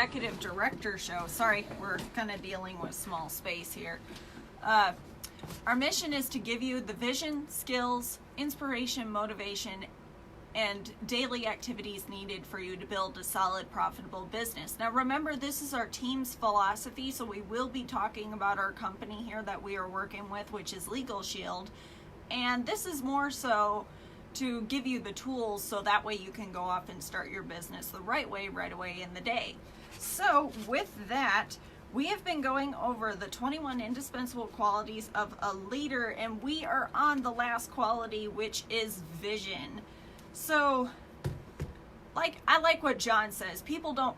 Executive Director Show. Sorry, we're kind of dealing with small space here. Our mission is to give you the vision, skills, inspiration, motivation, and daily activities needed for you to build a solid, profitable business. Now remember, this is our team's philosophy, so we will be talking about our company here that we are working with, which is Legal Shield. And this is more so to give you the tools so that way you can go off and start your business the right way, right away in the day. So with that, we have been going over the 21 indispensable qualities of a leader, and we are on the last quality, which is vision. So, I like what John says. People don't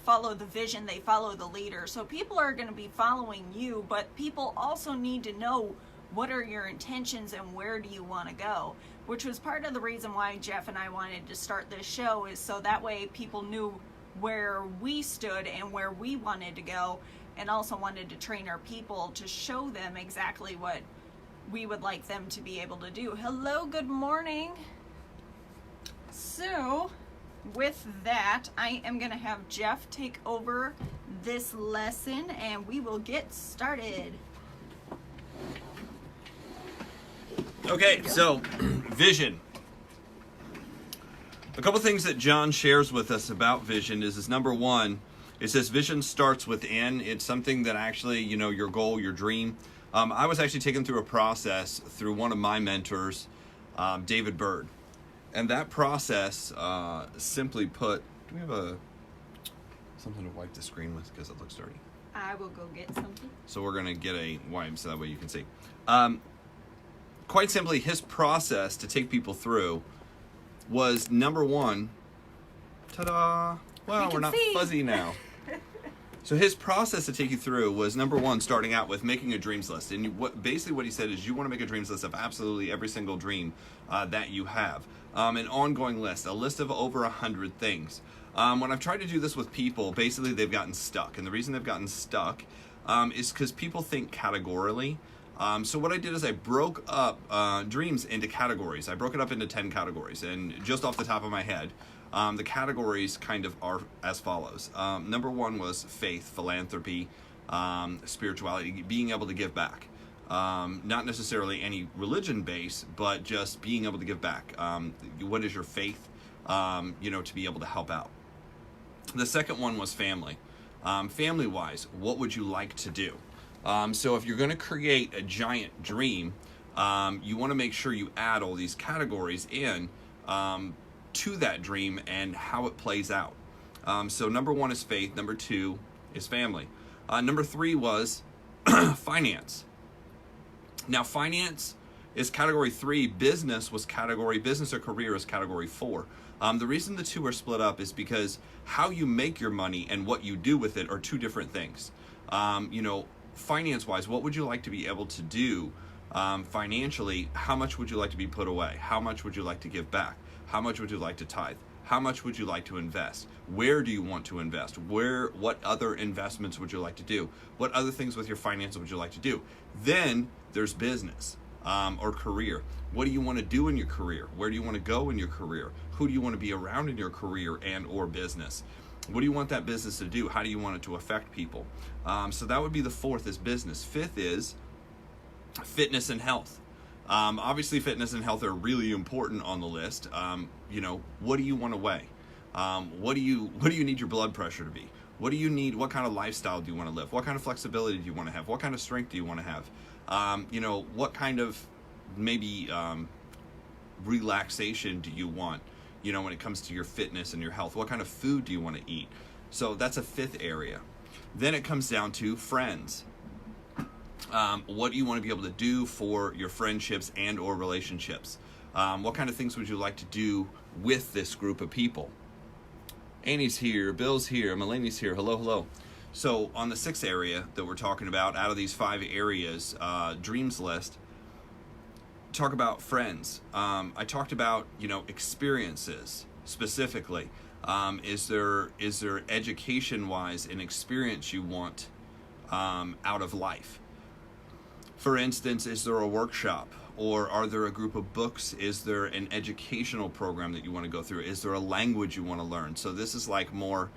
follow the vision, they follow the leader. So people are going to be following you, but people also need to know what are your intentions and where do you want to go, which was part of the reason why Jeff and I wanted to start this show, is so that way people knew where we stood and where we wanted to go, and also wanted to train our people to show them exactly what we would like them to be able to do. Hello, good morning. So with that, I am going to have Jeff take over this lesson and we will get started. Okay, so vision. A couple things that John shares with us about vision is number one, it says vision starts within. It's something that actually, your goal, your dream. I was actually taken through a process through one of my mentors, David Bird. And that process, simply put, do we have something to wipe the screen with because it looks dirty? I will go get something. So we're going to get a wipe so that way you can see. Quite simply, his process to take people through was number one, ta-da, well, we're not fuzzy now. So his process to take you through was number one, starting out with making a dreams list. And basically what he said is you want to make a dreams list of absolutely every single dream that you have. An ongoing list, a list of over 100 things. When I've tried to do this with people, basically they've gotten stuck. And the reason they've gotten stuck is because people think categorically. So what I did is I broke up dreams into categories. I broke it up into 10 categories. And just off the top of my head, the categories kind of are as follows. Number one was faith, philanthropy, spirituality, being able to give back. Not necessarily any religion base, but just being able to give back. What is your faith, to be able to help out? The second one was family. Family-wise, what would you like to do? So if you're going to create a giant dream, you want to make sure you add all these categories in to that dream and how it plays out. So number one is faith. Number two is family. Number three was finance. Now finance is category 3. Business or career is category 4. The reason the two are split up is because how you make your money and what you do with it are two different things. Finance-wise, what would you like to be able to do financially? How much would you like to be put away? How much would you like to give back? How much would you like to tithe? How much would you like to invest? Where do you want to invest? What other investments would you like to do? What other things with your finances would you like to do? Then there's business or career. What do you want to do in your career? Where do you want to go in your career? Who do you want to be around in your career and or business? What do you want that business to do? How do you want it to affect people? So that would be the fourth is business. Fifth is fitness and health. Obviously, fitness and health are really important on the list. What do you want to weigh? What do you need your blood pressure to be? What do you need? What kind of lifestyle do you want to live? What kind of flexibility do you want to have? What kind of strength do you want to have? What kind of maybe relaxation do you want? When it comes to your fitness and your health, what kind of food do you want to eat? So that's a fifth area. Then it comes down to friends. What do you want to be able to do for your friendships and or relationships? What kind of things would you like to do with this group of people? Annie's here, Bill's here, Mulaney's here. Hello, hello. So on the sixth area that we're talking about, out of these 5 areas, dreams list, talk about friends. I talked about, experiences specifically. Is there education-wise an experience you want out of life? For instance, is there a workshop? Or are there a group of books? Is there an educational program that you want to go through? Is there a language you want to learn? So this is like more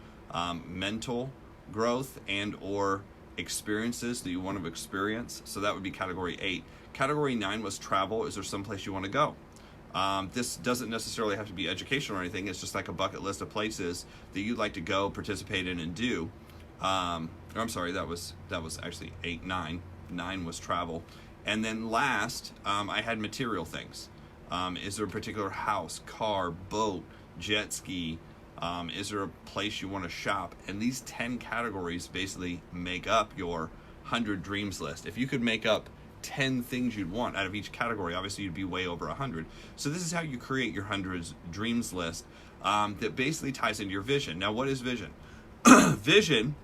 mental growth and or experiences that you want to experience. So that would be category 8. Category 9 was travel. Is there someplace you want to go? This doesn't necessarily have to be educational or anything. It's just like a bucket list of places that you'd like to go, participate in, and do. I'm sorry, that was actually 8, 9. 9 was travel. And then last, I had material things. Is there a particular house, car, boat, jet ski? Is there a place you want to shop? And these 10 categories basically make up your 100 dreams list. If you could make up 10 things you'd want out of each category, obviously you'd be way over 100. So this is how you create your 100 dreams list that basically ties into your vision. Now, what is vision? Vision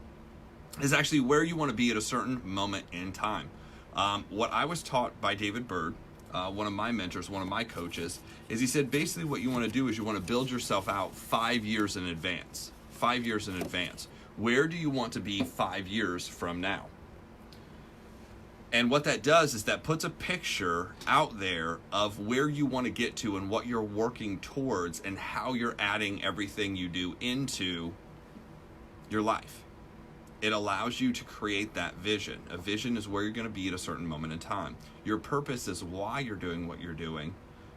is actually where you want to be at a certain moment in time. What I was taught by David Bird, one of my mentors, one of my coaches, is he said basically what you want to do is you want to build yourself out 5 years in advance. 5 years in advance. Where do you want to be 5 years from now? And what that does is that puts a picture out there of where you want to get to and what you're working towards and how you're adding everything you do into your life. It allows you to create that vision. A vision is where you're going to be at a certain moment in time. Your purpose is why you're doing what you're doing.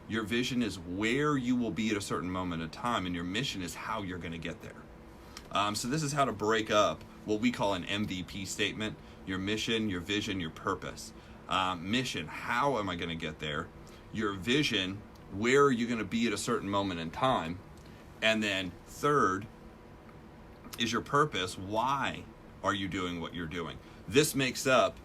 Your vision is where you will be at a certain moment in time, and your mission is how you're going to get there. So this is how to break up what we call an MVP statement: your mission, your vision, your purpose. Mission, how am I going to get there? Your vision, where are you going to be at a certain moment in time? And then third is your purpose. Why are you doing what you're doing? This makes up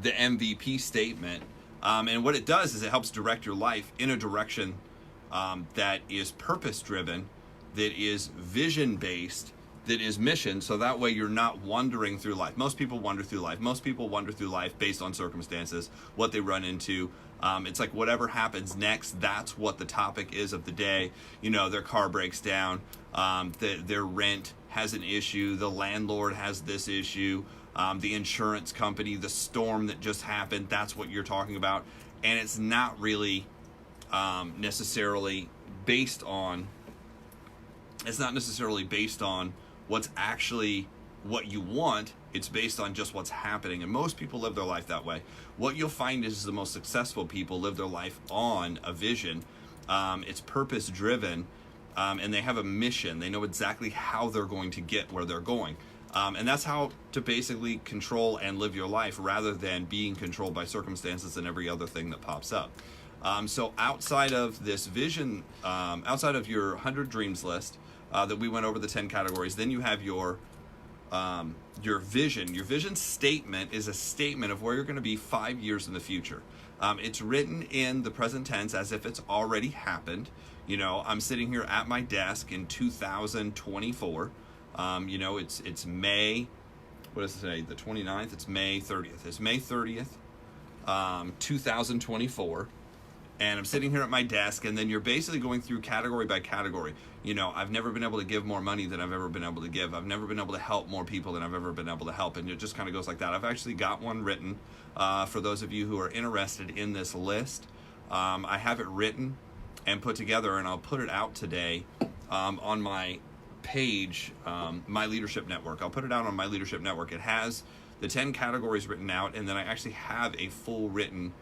the MVP statement. And what it does is it helps direct your life in a direction that is purpose-driven, that is vision-based, that is mission, so that way you're not wandering through life. Most people wander through life. Most people wander through life based on circumstances, what they run into. It's like whatever happens next, that's what the topic is of the day. You know, their car breaks down, their rent has an issue, the landlord has this issue, the insurance company, the storm that just happened, that's what you're talking about. And it's not really necessarily based on what's actually what you want. It's based on just what's happening. And most people live their life that way. What you'll find is the most successful people live their life on a vision. It's purpose driven, and they have a mission. They know exactly how they're going to get where they're going. And that's how to basically control and live your life rather than being controlled by circumstances and every other thing that pops up. So outside of this vision, outside of your 100 dreams list, that we went over the 10 categories, then you have your vision. Your vision statement is a statement of where you're going to be 5 years in the future. It's written in the present tense as if it's already happened. You know, I'm sitting here at my desk in 2024. You know, it's May, what does it say? The 29th? It's May 30th. It's May 30th, 2024. And I'm sitting here at my desk, and then you're basically going through category by category. You know, I've never been able to give more money than I've ever been able to give. I've never been able to help more people than I've ever been able to help. And it just kind of goes like that. I've actually got one written for those of you who are interested in this list. I have it written and put together, and I'll put it out today on my page, My Leadership Network. I'll put it out on My Leadership Network. It has the 10 categories written out, and then I actually have a full written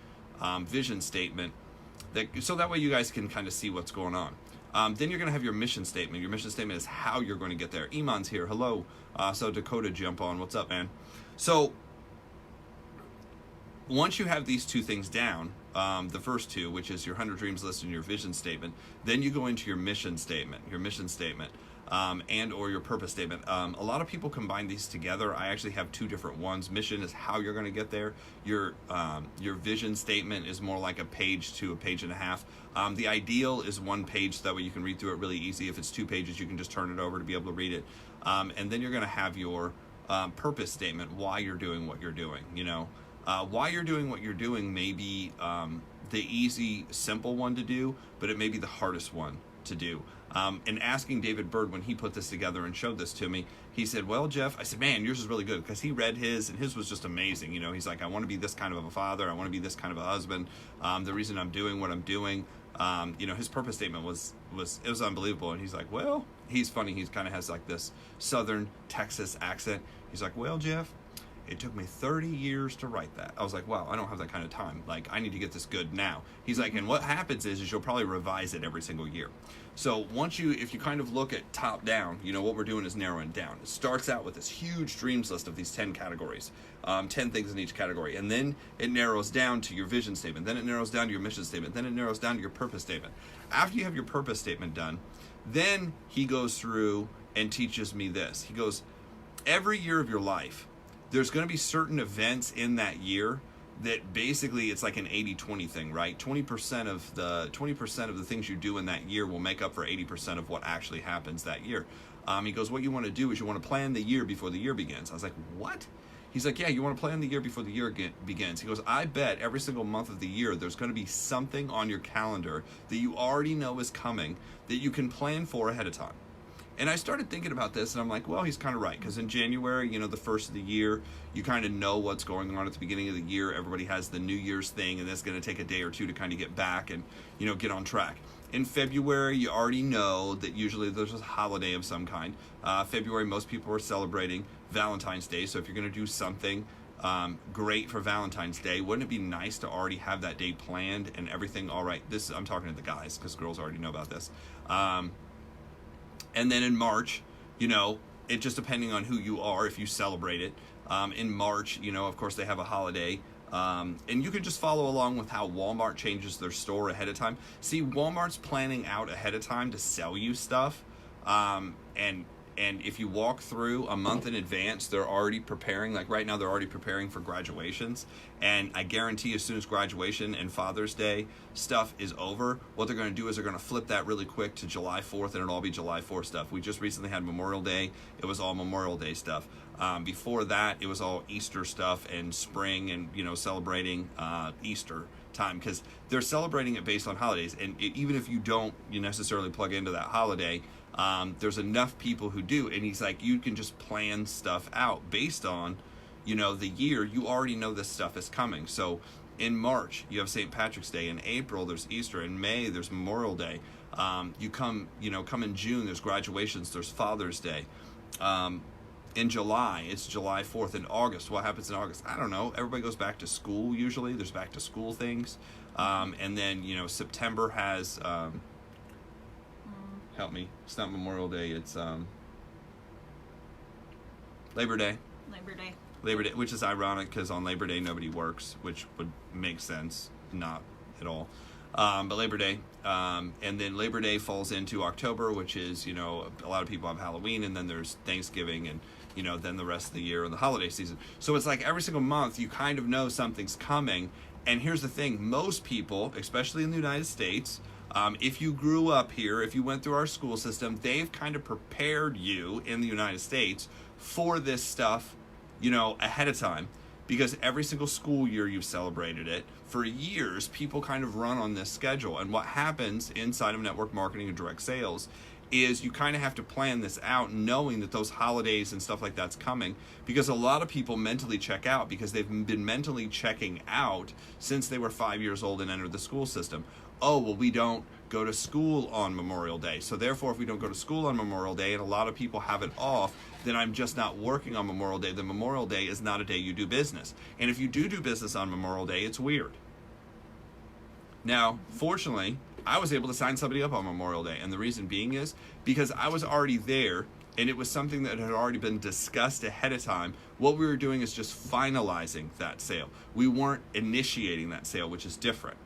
vision statement. So that way you guys can kind of see what's going on. Then you're going to have your mission statement. Your mission statement is how you're going to get there. Iman's here. Hello. So Dakota, jump on. What's up, man? So once you have these two things down, the first two, which is your 100 dreams list and your vision statement, then you go into your mission statement. And or your purpose statement. A lot of people combine these together. I actually have two different ones. Mission is how you're going to get there. Your vision statement is more like a page to a page and a half. The ideal is one page, so that way you can read through it really easy. If it's 2 pages, you can just turn it over to be able to read it. And then you're going to have your purpose statement, why you're doing what you're doing. You know, why you're doing what you're doing may be the easy, simple one to do, but it may be the hardest one to do. And asking David Bird when he put this together and showed this to me, he said, well, Jeff, I said, man, yours is really good, because he read his, and his was just amazing. You know, he's like, I want to be this kind of a father. I want to be this kind of a husband. The reason I'm doing what I'm doing, you know, his purpose statement was unbelievable. And he's like, well, he's funny. He kind of has like this Southern Texas accent. He's like, well, Jeff, it took me 30 years to write that. I was like, wow, I don't have that kind of time. Like, I need to get this good now. He's like, and what happens is you'll probably revise it every single year. So if you kind of look at top down, what we're doing is narrowing down. It starts out with this huge dreams list of these 10 categories, 10 things in each category. And then it narrows down to your vision statement. Then it narrows down to your mission statement. Then it narrows down to your purpose statement. After you have your purpose statement done, then he goes through and teaches me this. He goes, every year of your life, there's going to be certain events in that year that basically it's like an 80-20 thing, right? 20% of the things you do in that year will make up for 80% of what actually happens that year. He goes, what you want to do is you want to plan the year before the year begins. I was like, what? He's like, yeah, you want to plan the year before the year begins. He goes, I bet every single month of the year there's going to be something on your calendar that you already know is coming that you can plan for ahead of time. And I started thinking about this, and I'm like, well, he's kind of right. Because in January, the first of the year, you kind of know what's going on at the beginning of the year. Everybody has the New Year's thing, and that's going to take a day or two to kind of get back and, get on track. In February, you already know that usually there's a holiday of some kind. February, most people are celebrating Valentine's Day. So if you're going to do something great for Valentine's Day, wouldn't it be nice to already have that day planned and everything all right? I'm talking to the guys because girls already know about this. And then in March, it just depending on who you are, if you celebrate it. In March, of course, they have a holiday. And you can just follow along with how Walmart changes their store ahead of time. See, Walmart's planning out ahead of time to sell you stuff. And if you walk through a month in advance, they're already preparing. Like right now, they're already preparing for graduations. And I guarantee as soon as graduation and Father's Day stuff is over, what they're going to do is they're going to flip that really quick to July 4th, and it'll all be July 4th stuff. We just recently had Memorial Day. It was all Memorial Day stuff. Before that, it was all Easter stuff and spring and, celebrating Easter time, because they're celebrating it based on holidays. And even if you don't necessarily plug into that holiday, there's enough people who do. And he's like, you can just plan stuff out based on, the year. You already know this stuff is coming. So in March, you have St. Patrick's Day. In April, there's Easter. In May, there's Memorial Day. You come in June, there's graduations, there's Father's Day. In July, it's July 4th. In August, what happens in August? I don't know. Everybody goes back to school usually. There's back to school things. And then, September has, help me. It's not Memorial Day. It's Labor Day. Labor Day, which is ironic because on Labor Day nobody works, which would make sense. Not at all. But Labor Day. And then Labor Day falls into October, which is, a lot of people have Halloween, and then there's Thanksgiving, and, then the rest of the year and the holiday season. So it's like every single month you kind of know something's coming. And here's the thing. Most people, especially in the United States, if you grew up here, if you went through our school system, they've kind of prepared you in the United States for this stuff, ahead of time. Because every single school year you've celebrated it. For years, people kind of run on this schedule. And what happens inside of network marketing and direct sales is you kind of have to plan this out knowing that those holidays and stuff like that's coming, because a lot of people mentally check out because they've been mentally checking out since they were 5 years old and entered the school system. Oh, well, we don't go to school on Memorial Day. So therefore, if we don't go to school on Memorial Day and a lot of people have it off, then I'm just not working on Memorial Day. Then Memorial Day is not a day you do business. And if you do business on Memorial Day, it's weird. Now, fortunately, I was able to sign somebody up on Memorial Day. And the reason being is because I was already there, and it was something that had already been discussed ahead of time. What we were doing is just finalizing that sale. We weren't initiating that sale, which is different.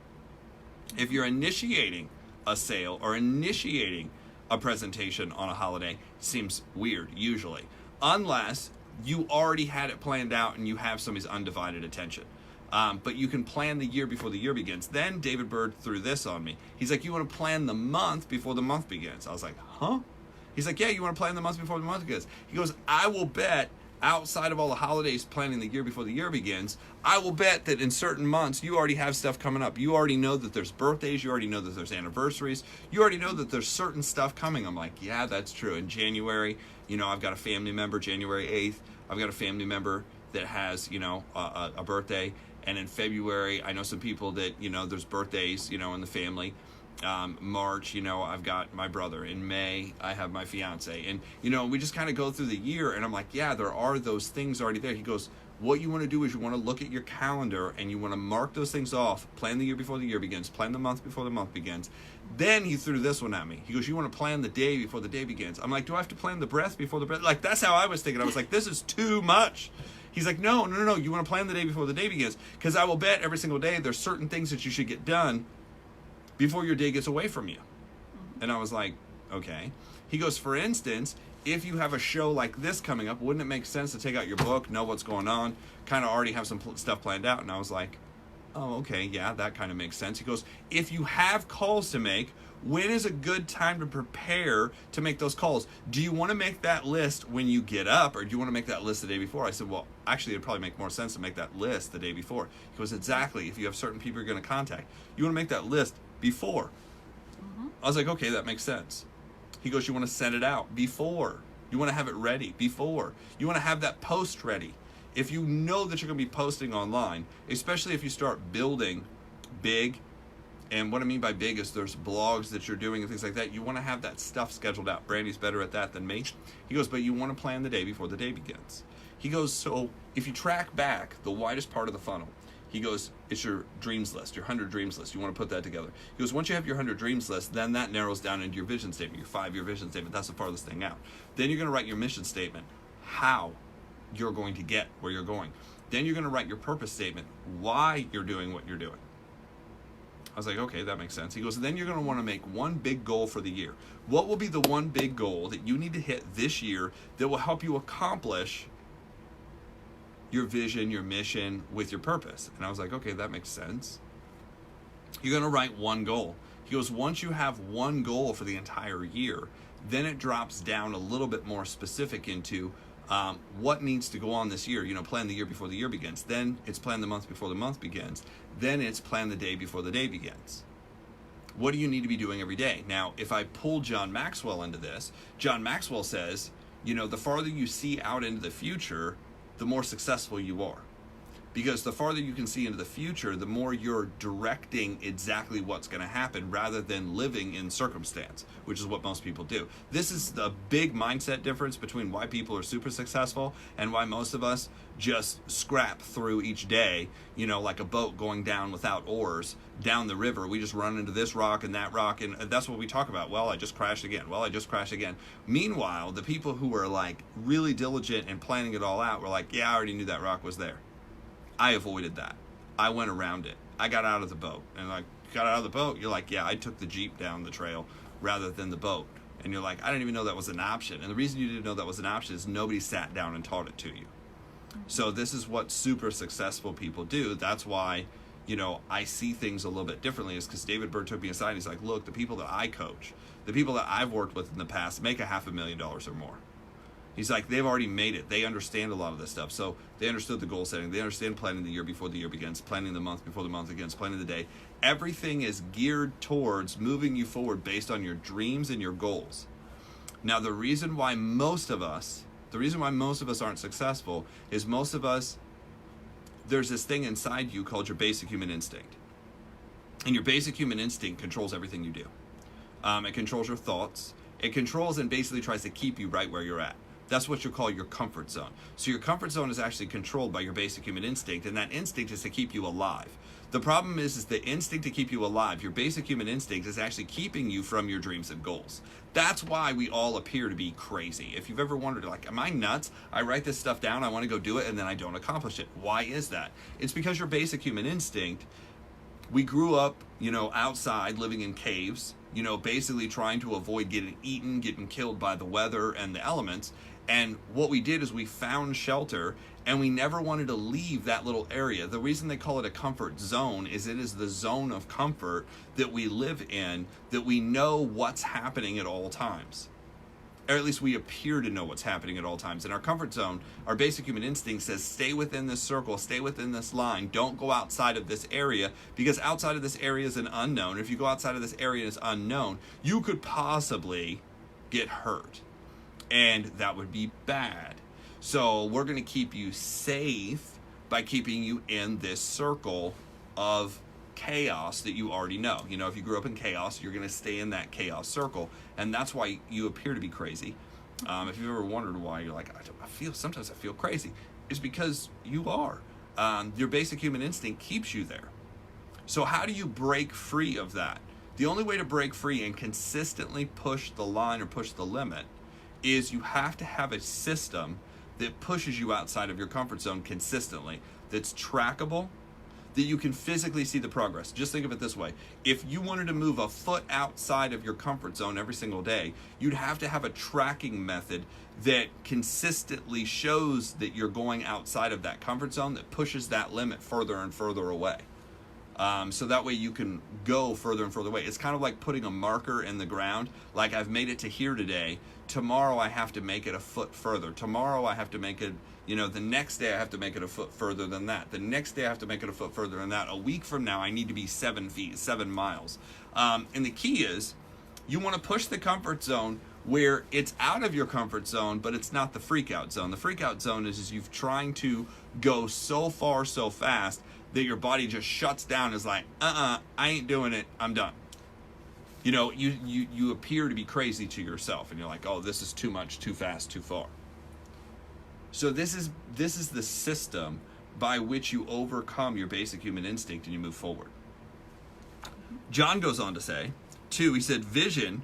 If you're initiating a sale or initiating a presentation on a holiday, it seems weird usually, unless you already had it planned out and you have somebody's undivided attention. But you can plan the year before the year begins. Then David Bird threw this on me. He's like, you want to plan the month before the month begins. I was like, huh? He's like, yeah, you want to plan the month before the month begins. He goes, I will bet, outside of all the holidays planning the year before the year begins, I will bet that in certain months you already have stuff coming up. You already know that there's birthdays. You already know that there's anniversaries. You already know that there's certain stuff coming. I'm like, yeah, that's true. In January, I've got a family member, January 8th. I've got a family member that has, a birthday. And in February, I know some people that, there's birthdays, in the family. March, I've got my brother. In May, I have my fiance. And, we just kind of go through the year, and I'm like, yeah, there are those things already there. He goes, what you want to do is you want to look at your calendar and you want to mark those things off, plan the year before the year begins, plan the month before the month begins. Then he threw this one at me. He goes, you want to plan the day before the day begins. I'm like, do I have to plan the breath before the breath? Like, that's how I was thinking. I was like, this is too much. He's like, no. You want to plan the day before the day begins. Because I will bet every single day there's certain things that you should get done before your day gets away from you. And I was like, okay. He goes, for instance, if you have a show like this coming up, wouldn't it make sense to take out your book, know what's going on, kind of already have some stuff planned out? And I was like, oh, okay, yeah, that kind of makes sense. He goes, if you have calls to make, when is a good time to prepare to make those calls? Do you want to make that list when you get up, or do you want to make that list the day before? I said, well, actually, it'd probably make more sense to make that list the day before. He goes, exactly. If you have certain people you're going to contact, you want to make that list before. I was like, okay, that makes sense. He goes, you want to send it out before. You want to have it ready before. You want to have that post ready. If you know that you're going to be posting online, especially if you start building big, and what I mean by big is there's blogs that you're doing and things like that, you want to have that stuff scheduled out. Brandy's better at that than me. He goes, but you want to plan the day before the day begins. He goes, so if you track back the widest part of the funnel, he goes, it's your dreams list, your 100 dreams list. You want to put that together. He goes, once you have your 100 dreams list, then that narrows down into your vision statement, your 5-year vision statement. That's the farthest thing out. Then you're going to write your mission statement, how you're going to get where you're going. Then you're going to write your purpose statement, why you're doing what you're doing. I was like, okay, that makes sense. He goes, then you're going to want to make one big goal for the year. What will be the one big goal that you need to hit this year that will help you accomplish your vision, your mission with your purpose? And I was like, okay, that makes sense. You're going to write one goal. He goes, once you have one goal for the entire year, then it drops down a little bit more specific into what needs to go on this year. Plan the year before the year begins. Then it's plan the month before the month begins. Then it's plan the day before the day begins. What do you need to be doing every day? Now, if I pull John Maxwell into this, John Maxwell says, the farther you see out into the future, the more successful you are. Because the farther you can see into the future, the more you're directing exactly what's going to happen rather than living in circumstance, which is what most people do. This is the big mindset difference between why people are super successful and why most of us just scrap through each day, like a boat going down without oars down the river. We just run into this rock and that rock, and that's what we talk about. Well, I just crashed again. Well, I just crashed again. Meanwhile, the people who were like really diligent and planning it all out were like, yeah, I already knew that rock was there. I avoided that. I went around it. I got out of the boat. And got out of the boat, you're like, yeah, I took the Jeep down the trail rather than the boat. And you're like, I didn't even know that was an option. And the reason you didn't know that was an option is nobody sat down and taught it to you. So this is what super successful people do. That's why, I see things a little bit differently, is because David Bird took me aside and he's like, look, the people that I coach, the people that I've worked with in the past make $500,000 or more. He's like, they've already made it. They understand a lot of this stuff. So they understood the goal setting. They understand planning the year before the year begins, planning the month before the month begins, planning the day. Everything is geared towards moving you forward based on your dreams and your goals. Now, the reason why most of us aren't successful is most of us, there's this thing inside you called your basic human instinct. And your basic human instinct controls everything you do. It controls your thoughts. It controls and basically tries to keep you right where you're at. That's what you call your comfort zone. So your comfort zone is actually controlled by your basic human instinct, and that instinct is to keep you alive. The problem is the instinct to keep you alive, your basic human instinct, is actually keeping you from your dreams and goals. That's why we all appear to be crazy. If you've ever wondered, like, am I nuts? I write this stuff down, I want to go do it, and then I don't accomplish it. Why is that? It's because your basic human instinct, we grew up, outside, living in caves, basically trying to avoid getting eaten, getting killed by the weather and the elements. And what we did is we found shelter, and we never wanted to leave that little area. The reason they call it a comfort zone is it is the zone of comfort that we live in, that we know what's happening at all times. Or at least we appear to know what's happening at all times. In our comfort zone, our basic human instinct says, stay within this circle, stay within this line, don't go outside of this area, because outside of this area is an unknown. If you go outside of this area and it's unknown, you could possibly get hurt. And that would be bad. So we're going to keep you safe by keeping you in this circle of chaos that you already know. You know, if you grew up in chaos, you're going to stay in that chaos circle, and that's why you appear to be crazy. If you've ever wondered why you're like, sometimes I feel crazy, it's because you are. Your basic human instinct keeps you there. So how do you break free of that? The only way to break free and consistently push the line or push the limit is you have to have a system that pushes you outside of your comfort zone consistently, that's trackable, that you can physically see the progress. Just think of it this way. If you wanted to move a foot outside of your comfort zone every single day, you'd have to have a tracking method that consistently shows that you're going outside of that comfort zone, that pushes that limit further and further away. So that way you can go further and further away. It's kind of like putting a marker in the ground. Like, I've made it to here today. Tomorrow I have to make it a foot further. Tomorrow I have to make it, the next day I have to make it a foot further than that. The next day I have to make it a foot further than that. A week from now I need to be 7 miles. And the key is, you want to push the comfort zone where it's out of your comfort zone, but it's not the freak out zone. The freak out zone is you've trying to go so far so fast that your body just shuts down, is like, I ain't doing it, I'm done. You appear to be crazy to yourself, and you're like, oh, this is too much, too fast, too far. So this is the system by which you overcome your basic human instinct and you move forward. John goes on to say, too, he said, vision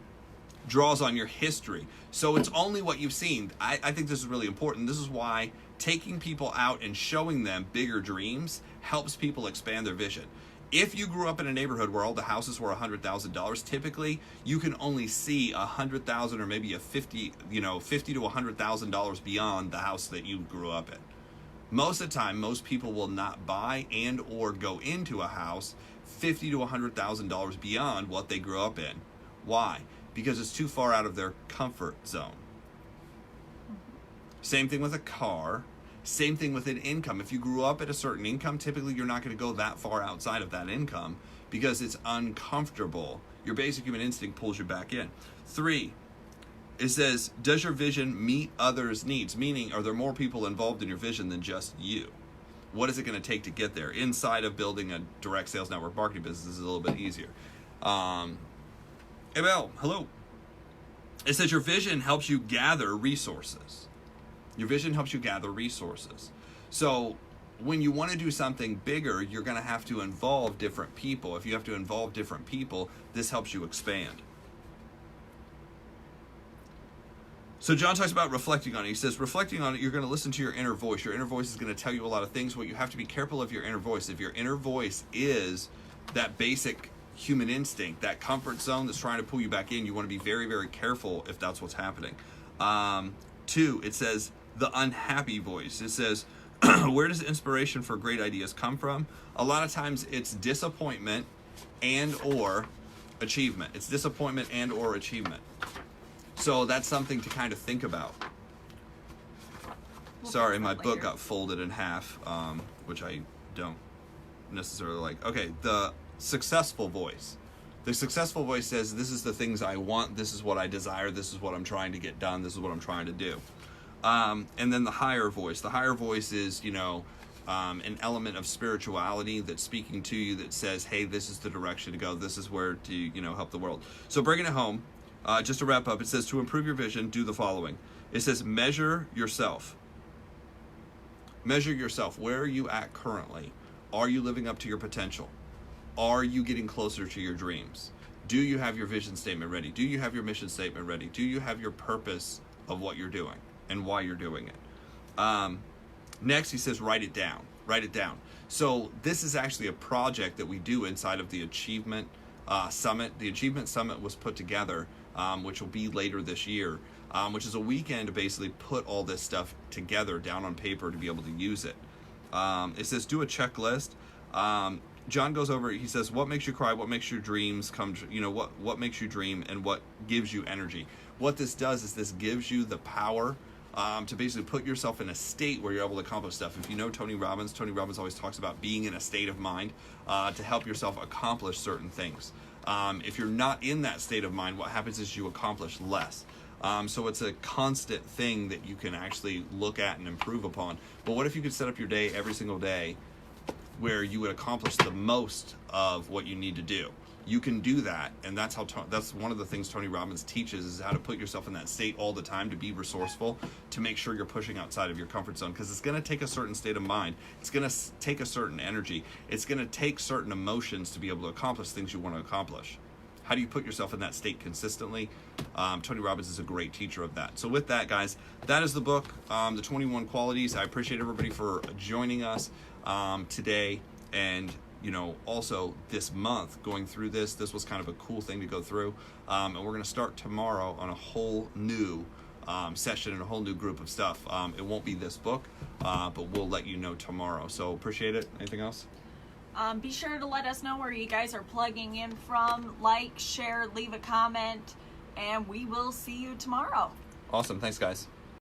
draws on your history. So it's only what you've seen. I think this is really important. This is why taking people out and showing them bigger dreams helps people expand their vision. If you grew up in a neighborhood where all the houses were $100,000, typically you can only see $100,000 or maybe $50,000 to $100,000 beyond the house that you grew up in. Most of the time, most people will not buy and or go into a house $50,000 to $100,000 beyond what they grew up in. Why? Because it's too far out of their comfort zone. Same thing with a car. Same thing with an income. If you grew up at a certain income, typically you're not going to go that far outside of that income because it's uncomfortable. Your basic human instinct pulls you back in. 3, it says, does your vision meet others' needs? Meaning, are there more people involved in your vision than just you? What is it going to take to get there? Inside of building a direct sales network marketing business is a little bit easier. Abel, hello. It says your vision helps you gather resources. Your vision helps you gather resources. So when you want to do something bigger, you're going to have to involve different people. If you have to involve different people, this helps you expand. So John talks about reflecting on it. He says, reflecting on it, you're going to listen to your inner voice. Your inner voice is going to tell you a lot of things. What you have to be careful of your inner voice. If your inner voice is that basic human instinct, that comfort zone that's trying to pull you back in, you want to be very, very careful if that's what's happening. 2, it says the unhappy voice. It says, where does inspiration for great ideas come from? A lot of times it's disappointment and or achievement. It's disappointment and or achievement. So that's something to kind of think about. Sorry, my book got folded in half, which I don't necessarily like. Okay, the successful voice. The successful voice says, this is the things I want, this is what I desire, this is what I'm trying to get done, this is what I'm trying to do. And then the higher voice. The higher voice is, an element of spirituality that's speaking to you that says, hey, this is the direction to go, this is where to, help the world. So bringing it home, just to wrap up, it says, to improve your vision, do the following. It says, measure yourself. Measure yourself. Where are you at currently? Are you living up to your potential? Are you getting closer to your dreams? Do you have your vision statement ready? Do you have your mission statement ready? Do you have your purpose of what you're doing and why you're doing it? Next, he says, write it down. Write it down. So this is actually a project that we do inside of the Achievement Summit. The Achievement Summit was put together, which will be later this year, which is a weekend to basically put all this stuff together down on paper to be able to use it. It says, do a checklist. John goes over, he says, what makes you cry, what makes your dreams come, what makes you dream, and what gives you energy. What this does is this gives you the power to basically put yourself in a state where you're able to accomplish stuff. If you know Tony Robbins always talks about being in a state of mind to help yourself accomplish certain things. If you're not in that state of mind, what happens is you accomplish less. So it's a constant thing that you can actually look at and improve upon. But what if you could set up your day every single day where you would accomplish the most of what you need to do. You can do that, and that's one of the things Tony Robbins teaches, is how to put yourself in that state all the time, to be resourceful, to make sure you're pushing outside of your comfort zone, because it's going to take a certain state of mind. It's going to take a certain energy. It's going to take certain emotions to be able to accomplish things you want to accomplish. How do you put yourself in that state consistently? Tony Robbins is a great teacher of that. So with that, guys, that is the book, The 21 Qualities. I appreciate everybody for joining us today, and also this month going through this was kind of a cool thing to go through. And we're going to start tomorrow on a whole new session and a whole new group of stuff. It won't be this book, but we'll let you know tomorrow. So appreciate it. Anything else? Be sure to let us know where you guys are plugging in from. Like, share, leave a comment, and we will see you tomorrow. Awesome. Thanks, guys.